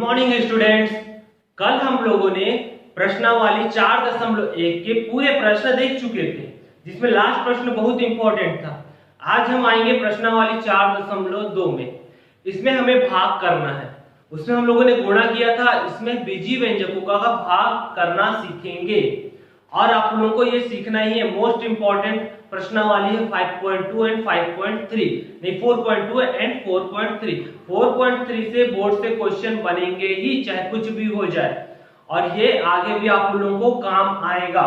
Morning students. कल हम लोगों ने प्रश्नावली 4.1 के पूरे प्रश्न देख चुके थे, जिसमें लास्ट प्रश्न बहुत इंपॉर्टेंट था। आज हम आएंगे प्रश्नावली 4.2 में। इसमें हमें भाग करना है। उसमें हम लोगों ने गुणा किया था, इसमें बीजी व्यंजकों का भाग करना सीखेंगे और आप लोगों को ये सीखना ही है। मोस्ट इंपॉर्टेंट प्रश्नावली है 5.2 एंड 5.3, नहीं 4.2 एंड 4.3। 4.3 से बोर्ड से क्वेश्चन बनेंगे ही, चाहे कुछ भी हो जाए, और ये आगे भी आप लोगों को काम आएगा।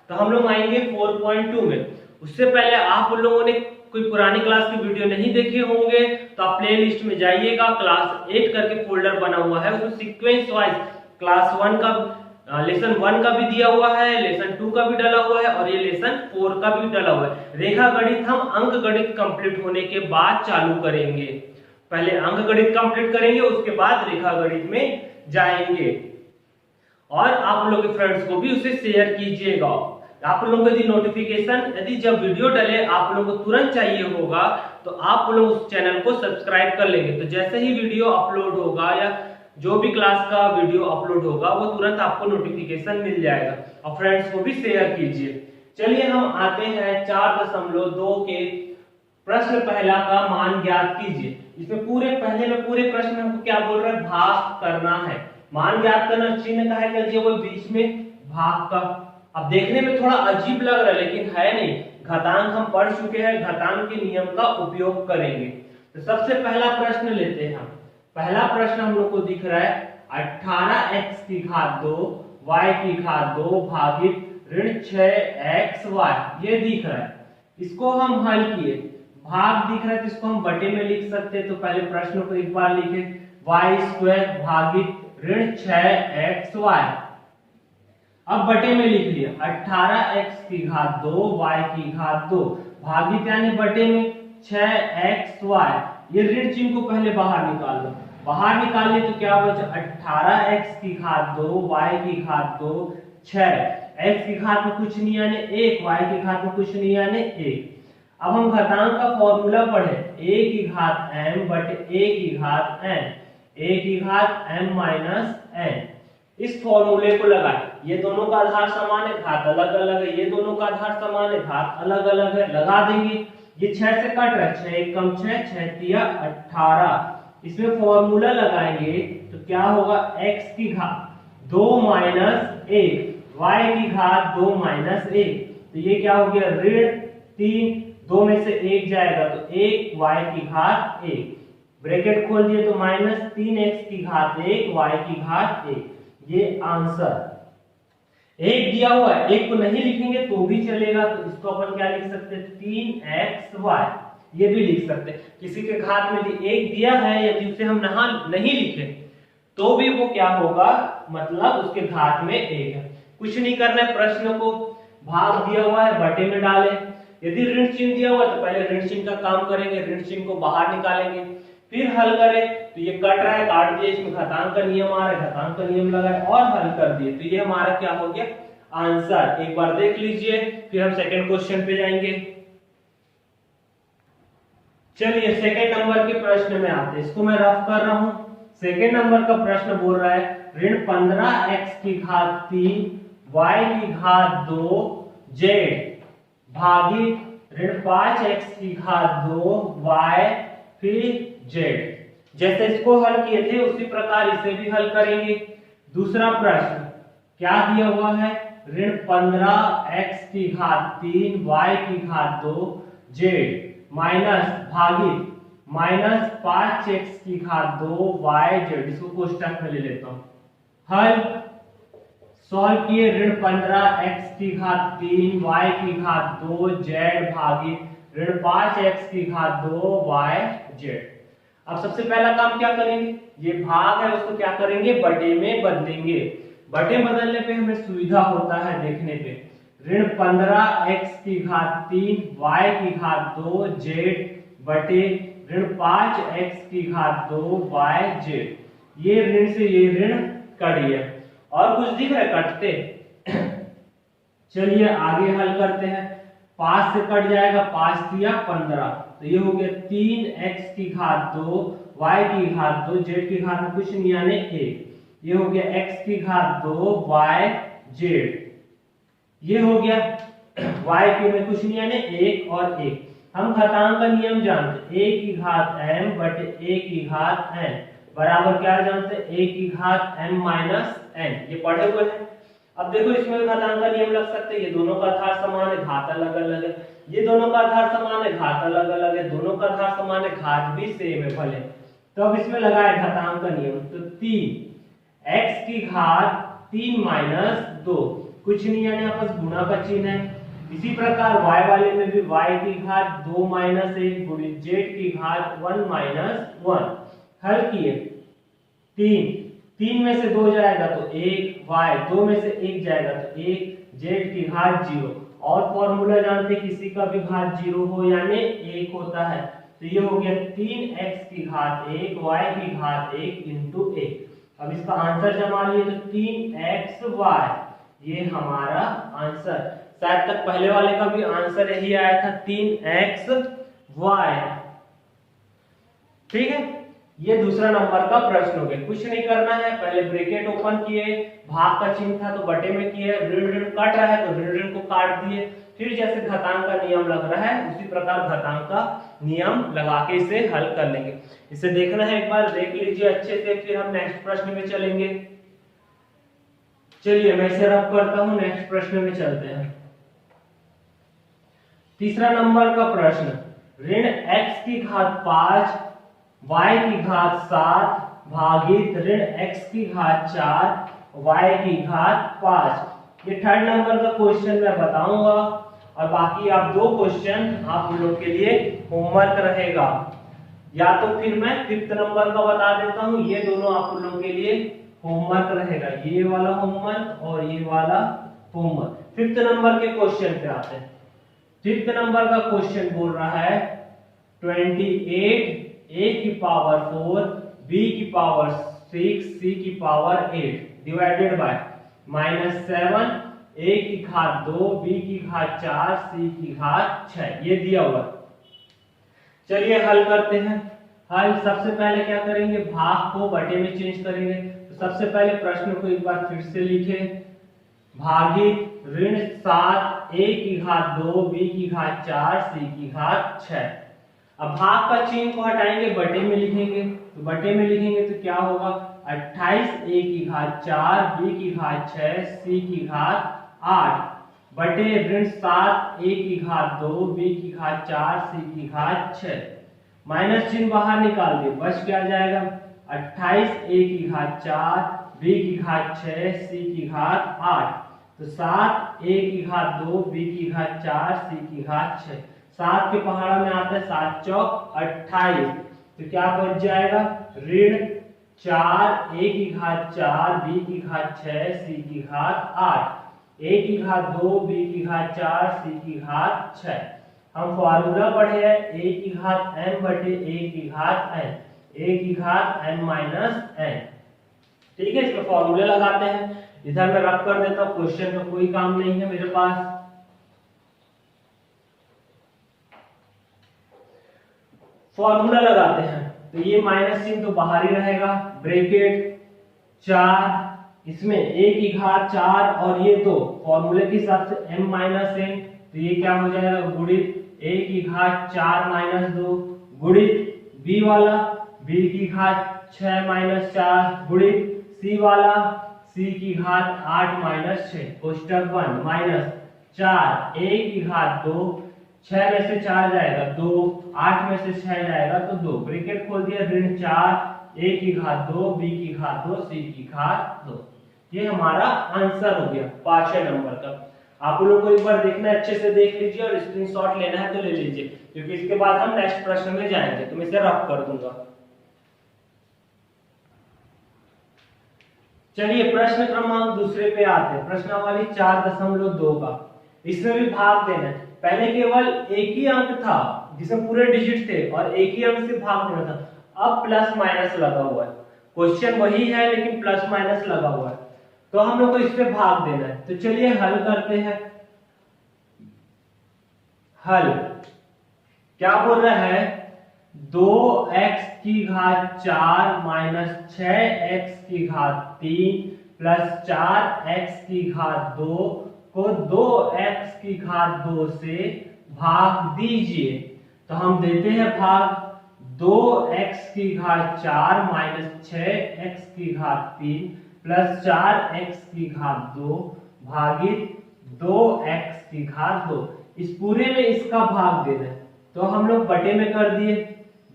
तो हम लोग आएंगे 4.2 में। उससे पहले आप लोगों ने कोई पुरानी क्लास की वीडियो नहीं देखे होंगे तो आप प्ले लिस्ट में जाइएगा। क्लास 8 करके फोल्डर बना हुआ है, उसमें सीक्वेंस वाइज क्लास 1 का लेसन 1 का भी दिया हुआ है, लेसन 2 का भी डाला हुआ है और ये लेसन 4 का भी डाला हुआ है। रेखा गणित हम अंक गणित कंप्लीट होने के बाद चालू करेंगे। पहले अंक गणित कंप्लीट करेंगे, उसके बाद रेखा गणित में जाएंगे। और आप लोग के फ्रेंड्स को भी उसे शेयर कीजिएगा। आप लोगों को यदि नोटिफिकेशन, यदि जब वीडियो डले आप लोगों को तुरंत चाहिए होगा तो आप लोग उस चैनल को सब्सक्राइब कर लेंगे। तो जैसे ही वीडियो अपलोड होगा या जो भी क्लास का वीडियो अपलोड होगा वो तुरंत आपको नोटिफिकेशन मिल जाएगा, और फ्रेंड्स को भी शेयर कीजिए। चलिए हम आते हैं 4.2 के प्रश्न पहला का मान ज्ञात कीजिए। इसमें पूरे प्रश्न में हमको क्या बोल रहा है, भाग करना है। मान ज्ञात करना, चिन्ह का है कर वो बीच में भाग का। अब देखने में थोड़ा अजीब लग रहा है लेकिन है नहीं, घातांक हम पढ़ चुके हैं, घातांक के नियम का उपयोग करेंगे। तो सबसे पहला प्रश्न लेते हैं हम। पहला प्रश्न हम लोग को दिख रहा है 18x की घात 2 y की घात 2 भागित ऋण 6xy, ये दिख रहा है। इसको हम हल किए, भाग दिख रहा है तो इसको हम बटे में लिख सकते हैं। तो पहले प्रश्न को एक बार लिखे, y² भागित ऋण 6xy। अब बटे में लिख लिया 18x की घात 2 y की घात 2 भागित यानी बटे में 6xy। ये ऋण चिन्ह को पहले बाहर निकाल लो। बाहर निकालिए तो क्या बचा, 18x की घात 2 y की घात 2 6, x की घात में कुछ नहीं आने 1, y की घात में कुछ नहीं आने 1। अब हम घातांक का फॉर्मूला पढ़े, a की घात m बटे a की घात n, a की घात m माइनस n। इस फॉर्मूले को लगाए, ये दोनों का आधार समान है, घात अलग अलग है, ये दोनों का आधार समान है, घात अलग अलग है, लगा देंगे। ये 6 से कट रहा है, 6 1 कम 6, 6 3 18। इसमें फॉर्मूला लगाएंगे तो क्या होगा, x की घात 2 माइनस 1 y की घात 2 माइनस 1। तो ये क्या हो गया, ऋण 3, 2 में से 1 जाएगा तो 1 y की घात 1, ब्रैकेट खोल दिए तो माइनस 3x की घात 1 y की घात 1। ये आंसर एक दिया हुआ है, एक को नहीं लिखेंगे तो भी चलेगा। तो इसको अपन क्या लिख सकते हैं, 3xy, ये भी लिख सकते हैं। किसी के घात में यदि 1 दिया है, यदि उसे हम नहीं लिखे तो भी वो क्या होगा, मतलब उसके घात में 1 है। कुछ नहीं करना है, प्रश्न को भाग दिया हुआ है बटे में डाले। यदि ऋण चिन्ह दिया हुआ तो पहले ऋण चिन्ह का काम करेंगे, ऋण चिन्ह को बाहर निकालेंगे, फिर हल करें। तो ये कट रहा है, काट दिए, इसमें घातांक का नियम आ रहा है, घातांक का नियम लगाए और हल कर दिए। तो ये हमारा क्या हो गया, आंसर। एक बार देख लीजिए, फिर हम सेकंड क्वेश्चन पे जाएंगे। चलिए सेकंड नंबर के प्रश्न में आते हैं, इसको मैं रफ कर रहा हूं। सेकंड नंबर का प्रश्न बोल रहा है ऋण 15x की घात 3 y की घात 2 z भागित ऋण 5x की घात 2 y फिर z। जैसे इसको हल किए थे उसी प्रकार इसे भी हल करेंगे। दूसरा प्रश्न क्या दिया हुआ है, ऋण 15x की घात 3 y की घात 2 z माइनस भागित माइनस 5x की घात 2 yz। इसको कोष्टक में ले लेता हूं। हल सॉल्व किए, ऋण 15x की घात 3 y की घात 2 z भागित ऋण 5x की घात 2 yz। अब सबसे पहला काम क्या करेंगे, ये भाग है उसको क्या करेंगे, बटे में बदलेंगे। बटे बदलने पे हमें सुविधा होता है देखने पे, ऋण 15x की घात 3 y की घात 2 z बटे ऋण 5x की घात 2 yz। ये ऋण से ये ऋण कट गया, और कुछ दिख रहा है कटते। चलिए आगे हल करते हैं। 5 से कट जाएगा, 5 3 15, तो ये हो गया 3x की घात 2 y की घात 2 z की घात में कुछ नहीं यानी 1, ये हो गया x की घात 2 y z, ये हो गया y की में कुछ नहीं यानी 1 और 1। हम घातांक का नियम जानते हैं, a की घात m बटे a की घात n बराबर क्या जानते हैं, a की घात m माइनस n, ये पढ़े हुए हैं। अब देखो इसमें भी घातांक का नियम लग सकते हैं, ये दोनों का आधार समान है, घात अलग अलग है, ये दोनों का आधार समान है, घात अलग अलग है, दोनों का आधार समान है, घात भी सेम है भले। तो अब इसमें लगाए घातांक का नियम, तो 3 x की घात 3 माइनस 2 कुछ नहीं यानी आपस गुणा का चिन्ह है। इसी प्रकार y वाले में भी y की घात 2 माइनस 1 गुणित z की घात 1 माइनस 1, हल किए 3 में से 2 जाएगा तो 1, y 2 में से 1 जाएगा तो 1, z की घात 0, और फॉर्मूला जानते किसी का भी घात 0 हो यानी 1 होता है, तो ये हो गया 3x की घात 1 y की घात 1 इंटू 1। अब इसका आंसर जमा लिए तो 3xy, ये हमारा आंसर। शायद तक पहले वाले का भी आंसर यही आया था 3xy, ठीक है। ये दूसरा नंबर का प्रश्न हो गया। कुछ नहीं करना है, पहले ब्रैकेट ओपन किए, भाग का चिन्ह था तो बटे में किए, ऋण ऋण कट रहा है तो ऋण ऋण को काट दिए, फिर जैसे घातांक का नियम लग रहा है उसी प्रकार घातांक का नियम लगा के इसे हल कर लेंगे। इसे देखना है एक बार देख लीजिए अच्छे से, फिर हम नेक्स्ट प्रश्न में चलेंगे। चलिए मैं इसे रफ करता हूं, नेक्स्ट प्रश्न में चलते हैं। तीसरा नंबर का प्रश्न, ऋण x की घात 5 y की घात 7 भागित ऋण x की घात 4 y की घात 5। ये थर्ड नंबर का क्वेश्चन मैं बताऊंगा और बाकी आप 2 क्वेश्चन आप लोग के लिए होमवर्क रहेगा, या तो फिर मैं फिफ्थ नंबर का बता देता हूं, ये दोनों आप लोगों के लिए होमवर्क रहेगा, ये वाला होमवर्क और ये वाला होमवर्क। फिफ्थ नंबर के क्वेश्चन पे आते हैं। फिफ्थ नंबर का क्वेश्चन बोल रहा है 28 a की पावर 4 b की पावर 6 c की पावर 8 डिवाइडेड बाय -7 a की घात 2 b की घात 4 c की घात 6, ये दिया हुआ। चलिए हल करते हैं। हल सबसे पहले क्या करेंगे, भाग को बटे में चेंज करेंगे। तो सबसे पहले प्रश्न को एक बार फिर से लिखे, भागित ऋण 7 a की घात 2 b की घात 4 c की घात 6। अब भाग का चिन्ह को हटाएंगे, बटे में लिखेंगे, तो बटे में लिखेंगे तो क्या होगा 28 a की घात 4 b की घात 6 c की घात 8 बटे ऋण 7 a की घात 2 b की घात 4 c की घात 6। माइनस चिन्ह बाहर निकाल दिए, बच क्या जाएगा 28 a की घात 4 b की घात 6 c की घात 8, तो 7 a की घात 2 b की घात 4 c की घात 6। 7 के पहाड़ा में आता है 7 चौक 28, तो क्या बच जाएगा ऋण 4 a की घात 4 b की घात 6 c की घात 8, a की घात 2 b की घात 4 c की घात 6। हम फॉर्मूला पढ़े हैं a की घात m बटे a की घात n, a की घात n माइनस n, ठीक है। इसमें फॉर्मूले लगाते हैं, इधर मैं रख कर देता हूं, क्वेश्चन का कोई काम नहीं है मेरे पास। फॉर्मूला लगाते हैं, तो ये माइनस चिन्ह तो बाहर ही रहेगा, ब्रैकेट 4 इसमें a की घात 4 और ये 2 फॉर्मूले के हिसाब से m माइनस n, तो ये क्या हो जाएगा गुणित a की घात 4 माइनस 2 गुणित b वाला b की घात 6 माइनस 4 गुणित c वाला c की घात 8 माइनस 6 कोष्टक बंद माइनस 4 a की घात 2 6 में से 4 जाएगा 2, 8 में से 6 जाएगा तो 2, ब्रैकेट खोल दिया ऋण 4 a की घात 2 b की घात 2 c की घात 2। ये हमारा आंसर हो गया 5वें नंबर का। आप लोगों को एक बार देखना है, अच्छे से देख लीजिए और स्क्रीनशॉट लेना है तो ले लीजिए, क्योंकि इसके बाद हम नेक्स्ट प्रश्न में जाएंगे, तो मैं इसे रफ कर दूंगा। चलिए प्रश्न क्रमांक दूसरे पे आते हैं, प्रश्नावली 4.2 का। इसमें भी भाग देना है। पहले केवल एक ही अंक था जिसमें पूरे डिजिट थे और एक ही अंक से भाग देना था, अब प्लस माइनस लगा हुआ है। क्वेश्चन वही है लेकिन प्लस माइनस लगा हुआ है, तो हम लोग को इस पे भाग देना है। तो चलिए हल करते हैं। हल क्या बोल रहा है, 2x की घात 4 माइनस 6x की घात 3 प्लस 4x की घात 2 को 2x की घात 2 से भाग दीजिए। तो हम देते हैं भाग 2x की घात 4 माइनस 6x की घात 3 प्लस 4x की घात 2 भागित 2x की घात 2। इस पूरे में इसका भाग देना है तो हम लोग बटे में कर दिए।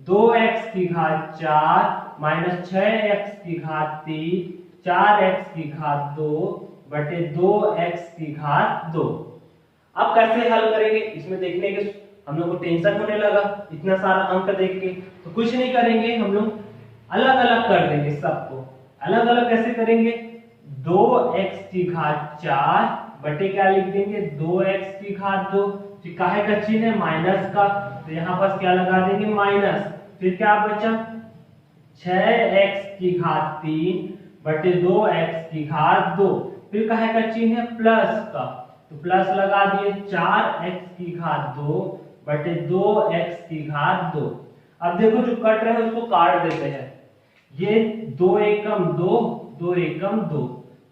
2x की घात 4 माइनस 6x की घात 3 4x की घात 2 बटे 2x की घात 2। अब कैसे हल करेंगे इसमें देखने के हम लोग को टेंशन होने लगा इतना सारा अंक देख के। तो कुछ नहीं करेंगे, हम लोग अलग अलग कर देंगे सबको। अलग अलग कैसे करेंगे? 2x की घात 4 बटे क्या लिख देंगे 2x की घात 2। काहे का चिन्ह है माइनस का, तो यहाँ पर क्या लगा देंगे माइनस। फिर क्या बचा 6x की घात 3 बटे 2x की घात 2। फिर काहे का चिन्ह है प्लस का, तो प्लस लगा दिए 4x की घात 2 बटे 2x की घात 2। अब देखो जो कट रहे हैं उसको काट देते हैं। ये 2 एकम 2 2 एकम 2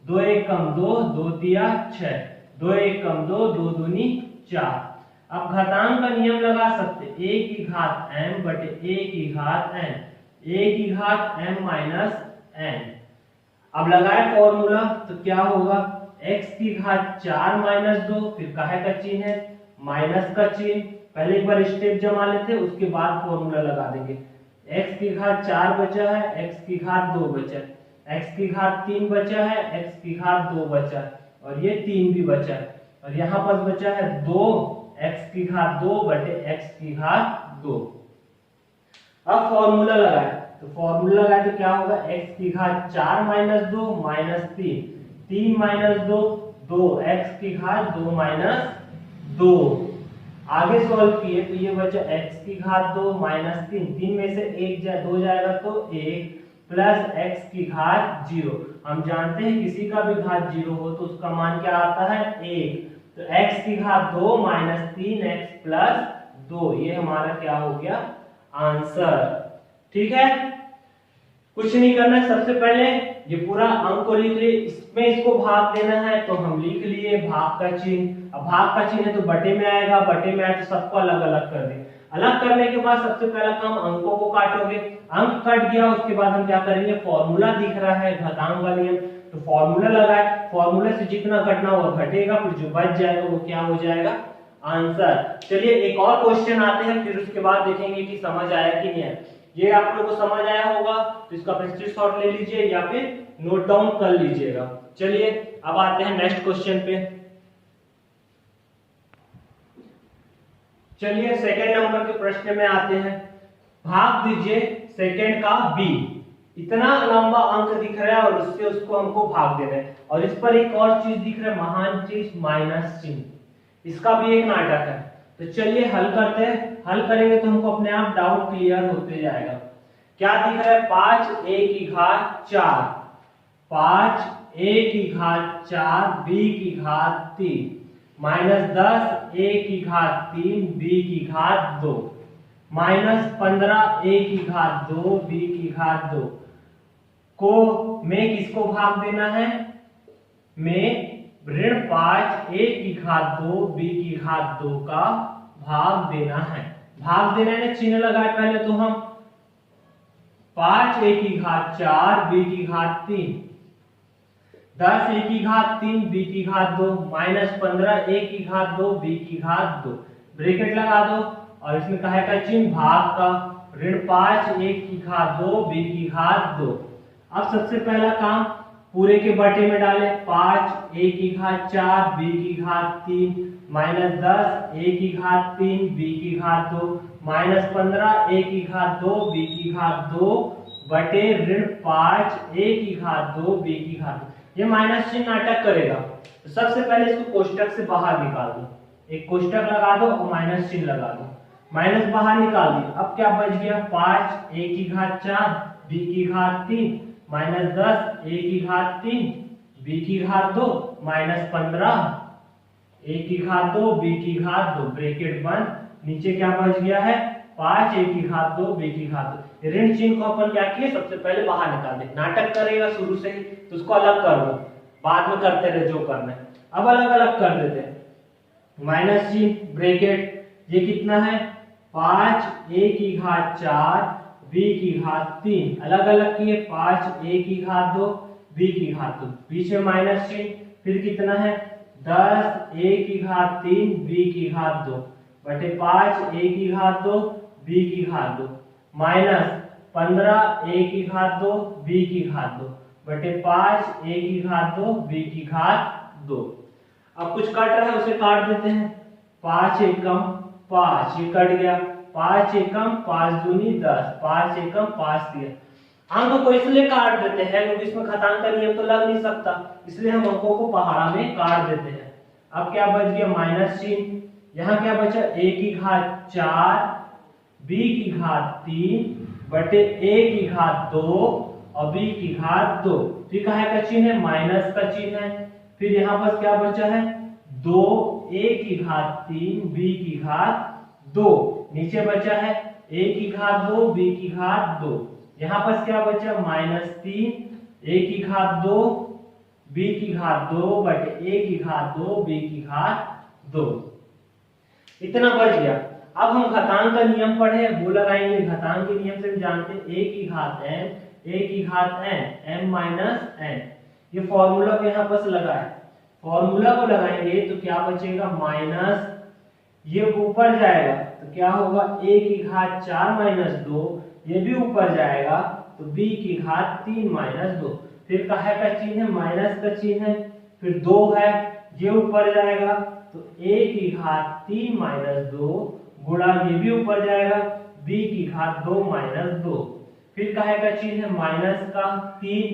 2 एकम 2 2 तिया 6 2 एकम 2 2 दूनी 4। अब घातांक का नियम लगा सकते a की घात m बटे a की घात n a की घात m माइनस n। अब लगाए फॉर्मूला तो क्या होगा x की घात 4 माइनस 2 फिर काहे का चिन्ह है माइनस का चिन्ह। पहले एक बार स्टेप जमा लेते उसके बाद फॉर्मूला लगा देंगे। x की घात 4 बचा है, x की घात 2 बचा है, x की घात 3 बचा है, x की घात 2 बचा है और ये 3 भी बचा है और यहाँ पर बचा है 2 x की घात 2 बटे x की घात 2। अब फॉर्मूला लगाए तो फॉर्मूला लगाए तो क्या होगा x की घात 4 माइनस 2 माइनस 3 3 माइनस 2 2 x की घात 2 माइनस 2। आगे सॉल्व किए तो ये बचा x की घात 2 माइनस 3 3 में से 2 जाएगा तो 1 प्लस x की घात 0। हम जानते हैं किसी का भी घात 0 हो तो उसका मान क्या आता है 1। तो x की घात 2 माइनस 3x प्लस 2 ये हमारा क्या हो गया आंसर। ठीक है, कुछ नहीं करना है। सबसे पहले ये पूरा अंक को लिख लिए, इसमें इसको भाग देना है तो हम लिख लिए भाग का चिन्ह। अब भाग का चिन्ह है तो बटे में आएगा, बटे में आए तो सबको अलग अलग कर दें। अलग करने के बाद सबसे पहला काम अंकों को काटोगे। अंक कट गया उसके बाद हम क्या करेंगे फॉर्मूला दिख रहा है घातांक का नियम तो फॉर्मूला लगाए। फॉर्मूला से जितना घटना होगा घटेगा, फिर जो बच जाएगा वो क्या हो जाएगा आंसर। चलिए एक और क्वेश्चन आते हैं फिर उसके बाद देखेंगे कि समझ आया कि नहीं आया। ये आप लोगों को समझ आया होगा तो इसका स्क्रीनशॉट ले लीजिए या फिर नोट डाउन कर लीजिएगा। चलिए अब आते हैं नेक्स्ट क्वेश्चन पे। चलिए सेकंड नंबर के प्रश्न में आते हैं। भाग दीजिए सेकंड का b। इतना लंबा अंक दिख रहा है और उससे उसको हमको भाग देना है और इस पर एक और चीज दिख रहा है महान चीज माइनस चिन्ह। इसका भी एक नाटक है तो चलिए हल करते हैं। हल करेंगे तो हमको अपने आप डाउट क्लियर होते जाएगा। क्या दिख रहा है 5a की घात 4 5a की घात 4 b की घात 3 माइनस 10a की घात 3 b की घात 2 माइनस 15a की घात 2 b की घात 2 को में किसको भाग देना है में ऋण 5a की घात 2 b की घात 2 का भाग देना है। भाग देना है चिन्ह लगाए पहले तो हम 5a की घात 4 b की घात 3 10a की घात 3 b की घात 2 माइनस 15a की घात 2 b की घात 2 ब्रैकेट लगा दो और इसमें कहा का चिन्ह भाग का ऋण 5a की घात 2 b की घात 2। अब सबसे पहला काम पूरे के बटे में डाले 5a की घात 4 b की घात 3 माइनस 10a की घात 3 b की घात 2 माइनस 15a की घात 2 b की घात 2 बटे ऋण 5a की घात 2 b की घात 2। ये माइनस चिन्ह नाटक करेगा तो सबसे पहले इसको कोष्टक से बाहर निकाल दो। एक कोष्टक लगा दो और माइनस चिन्ह लगा दो। माइनस बाहर निकाल दिया। अब क्या बच गया 5a की घात 4 b की घात 3 माइनस 10a की घात 3 b की घात 2 माइनस 15a की घात 2 b की घात 2 ब्रैकेट बंद। नीचे क्या बच गया है 5 a की घात 2 b की घात 2। ऋण चिन्ह को अपन क्या किए, सबसे पहले बाहर निकाल दे। नाटक करेगा शुरू से ही तो उसको अलग कर दो, बाद में करते रहे जो करना है। अब अलग अलग कर देते हैं, माइनस चिन्ह ब्रैकेट, ये कितना है 5 a की घात 4 b की घात 3, अलग अलग किए 5 a की घात 2 b की घात 2, बीच में माइनस चिन्ह, फिर कितना है 10 a की घात 3 b की घात 2 बटे 5 a की घात 2 b की घात 2, माइनस 15 a की घात 2 b की घात 2 बटे 5 a की घात 2 b की घात 2। अब कुछ कट रहा है उसे काट देते हैं, 5 एकम 5, ये कट गया, 5 एकम 5 दूनी 10, 5 एकम 5 दिया। अंक को इसलिए काट देते हैं क्योंकि इसमें घातांक का नियम तो लग नहीं सकता, इसलिए हम अंकों को पहाड़ा में काट देते हैं। अब क्या बच गया माइनस चिन्ह, यहाँ क्या बचा a की घात 4 b की घात 3 बटे a की घात 2 और b की घात 2, ठीक है का चिन्ह है माइनस का चिन्ह है। फिर यहाँ पर क्या बचा है 2 a की घात 3 b की घात 2, नीचे बचा है a की घात 2 b की घात 2, यहाँ पर क्या बचा -3 a की घात 2 b की घात 2 बटे a की घात 2 b की घात 2, इतना बच गया। अब हम घातांक का नियम पढ़े, वो लगाएंगे घातांक के नियम से हम जानते हैं a की घात n a की घात n m माइनस n, ये फॉर्मूला को यहाँ पर लगा है, फॉर्मूला को लगाएंगे तो क्या बचेगा माइनस, ये ऊपर जाएगा तो क्या होगा a की घात 4 माइनस 2, ये भी ऊपर जाएगा तो b की घात 3 माइनस 2, फिर कहा का चिन्ह है माइनस का चिन्ह है, फिर 2 है, ये ऊपर जाएगा तो a की घात 3 माइनस 2 गुणा ये भी ऊपर जाएगा b की घात 2 माइनस 2, फिर कहा का चिन्ह है माइनस का 3,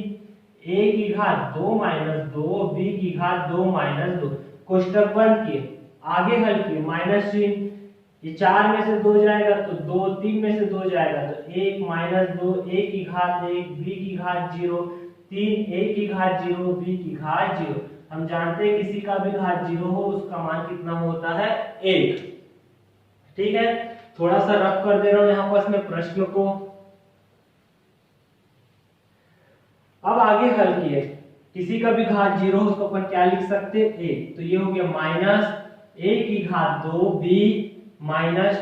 a की घात 2 माइनस 2 b की घात 2 माइनस 2, कोष्टक बंद किए, आगे हल किए, माइनस चिन्ह, ये 4 में से 2 जाएगा तो 2, 3 में से 2 जाएगा तो 1 माइनस 2 a की घात 1 b की घात 0 3 a की घात 0 b की घात 0। हम जानते हैं किसी का भी घात 0 हो उसका मान कितना होता है 1, ठीक है। थोड़ा सा रफ कर दे रहा हूं यहाँ पर मैं प्रश्न को। अब आगे हल किए, किसी का भी घात 0 हो उसको अपन क्या लिख सकते हैं a, तो ये हो गया माइनस a की घात 2 b माइनस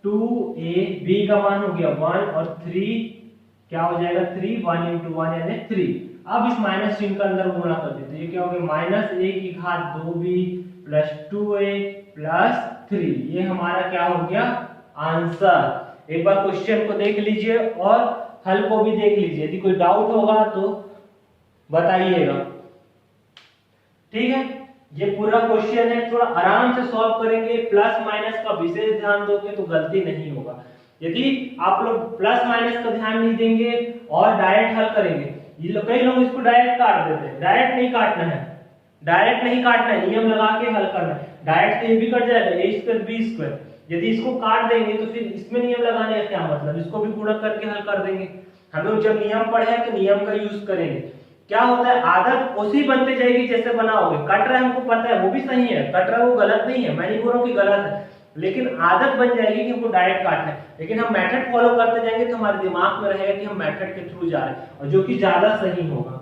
2a, b का मान हो गया 1 और 3 क्या हो जाएगा 3, 1 into 1 यानी 3। अब इस माइनस चिन्ह का अंदर गुणा कर देते, ये क्या हो गया माइनस a की घात 2b प्लस 2a प्लस 3, ये हमारा क्या हो गया आंसर। एक बार क्वेश्चन को देख लीजिए और हल को भी देख लीजिए, यदि कोई डाउट होगा तो बताइएगा, ठीक है। ये पूरा क्वेश्चन है, थोड़ा आराम से सॉल्व करेंगे, प्लस माइनस का विशेष ध्यान दोगे तो गलती नहीं होगा। यदि आप लोग प्लस माइनस का ध्यान नहीं देंगे और डायरेक्ट हल करेंगे, कई लोग इसको डायरेक्ट काट देते हैं, डायरेक्ट नहीं काटना है, डायरेक्ट नहीं काटना है, नियम लगा के हल करना है। डायरेक्ट तो ये भी कट जाएगा a स्क्वायर b स्क्वायर, यदि इसको काट देंगे तो फिर इसमें नियम लगाने का क्या मतलब, इसको भी गुणा करके हल कर देंगे। हम लोग जब नियम पढ़े हैं तो नियम का यूज करेंगे। क्या होता है आदत उसी बनते जाएगी जैसे बनाओगे, कट रहा है हमको पता है वो भी सही है, कट रहा है वो गलत नहीं है, मैं नहीं बोल रहा हूं कि गलत है, लेकिन आदत बन जाएगी कि हमको डायरेक्ट काटना है। लेकिन हम मेथड फॉलो करते जाएंगे तो हमारे दिमाग में रहेगा कि हम मेथड के थ्रू जा रहे हैं, और जो कि ज्यादा सही होगा।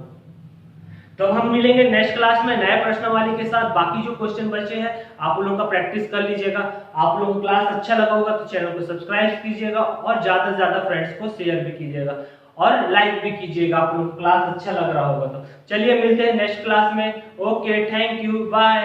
तो हम मिलेंगे नेक्स्ट क्लास में नए प्रश्नावली के साथ। बाकी जो क्वेश्चन बचे हैं आप लोगों का प्रैक्टिस कर लीजिएगा। आप लोगों को क्लास अच्छा लगा होगा तो चैनल को सब्सक्राइब कीजिएगा और ज्यादा से ज्यादा फ्रेंड्स को शेयर भी कीजिएगा और लाइक भी कीजिएगा, आप लोगों को क्लास अच्छा लग रहा होगा तो। चलिए मिलते हैं नेक्स्ट क्लास में। Okay, thank you, bye.